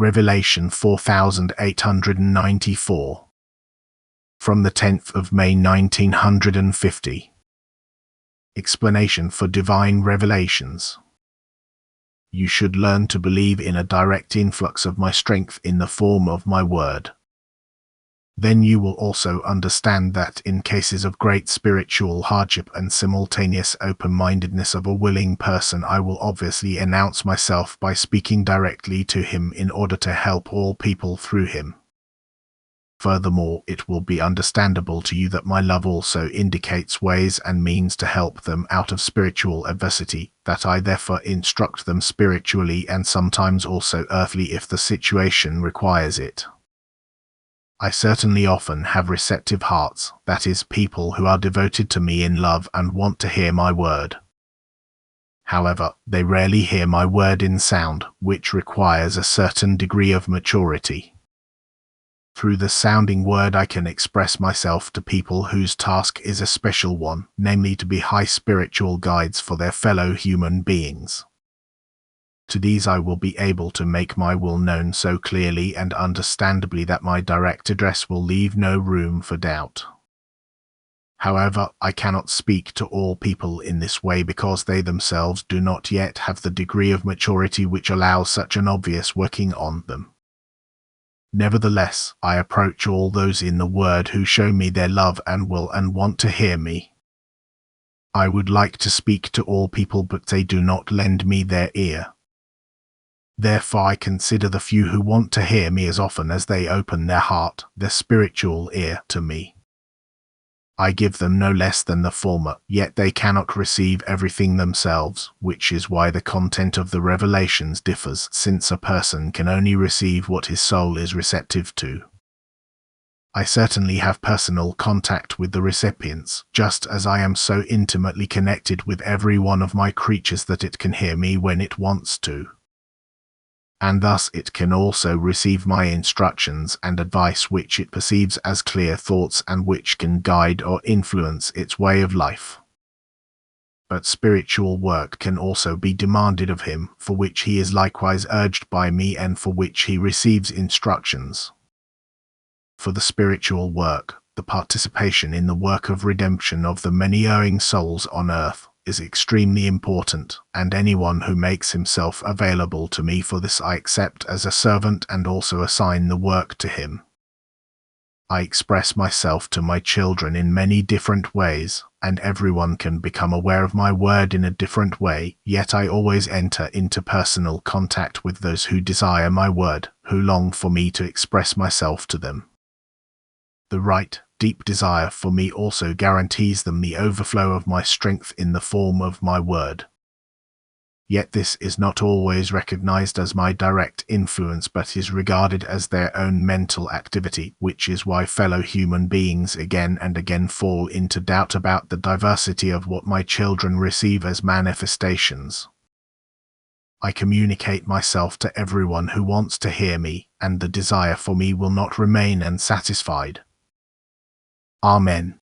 Revelation 4894. From the 10th of May 1950. Explanation for Divine Revelations. You should learn to believe in a direct influx of my strength in the form of my word. Then you will also understand that in cases of great spiritual hardship and simultaneous open-mindedness of a willing person, I will obviously announce myself by speaking directly to him in order to help all people through him. Furthermore, it will be understandable to you that my love also indicates ways and means to help them out of spiritual adversity, that I therefore instruct them spiritually and sometimes also earthly if the situation requires it. I certainly often have receptive hearts, that is, people who are devoted to me in love and want to hear my word. However, they rarely hear my word in sound, which requires a certain degree of maturity. Through the sounding word I can express myself to people whose task is a special one, namely to be high spiritual guides for their fellow human beings. To these I will be able to make my will known so clearly and understandably that my direct address will leave no room for doubt. However, I cannot speak to all people in this way because they themselves do not yet have the degree of maturity which allows such an obvious working on them. Nevertheless, I approach all those in the word who show me their love and will and want to hear me. I would like to speak to all people, but they do not lend me their ear. Therefore I consider the few who want to hear me as often as they open their heart, their spiritual ear, to me. I give them no less than the former, yet they cannot receive everything themselves, which is why the content of the revelations differs, since a person can only receive what his soul is receptive to. I certainly have personal contact with the recipients, just as I am so intimately connected with every one of my creatures that it can hear me when it wants to. And thus it can also receive my instructions and advice which it perceives as clear thoughts and which can guide or influence its way of life. But spiritual work can also be demanded of him, for which he is likewise urged by me and for which he receives instructions. For the spiritual work, the participation in the work of redemption of the many erring souls on earth is extremely important, and anyone who makes himself available to me for this I accept as a servant and also assign the work to him. I express myself to my children in many different ways, and everyone can become aware of my word in a different way, yet I always enter into personal contact with those who desire my word, who long for me to express myself to them. The right, deep desire for me also guarantees them the overflow of my strength in the form of my word. Yet this is not always recognized as my direct influence, but is regarded as their own mental activity, which is why fellow human beings again and again fall into doubt about the diversity of what my children receive as manifestations. I communicate myself to everyone who wants to hear me, and the desire for me will not remain unsatisfied. Amen.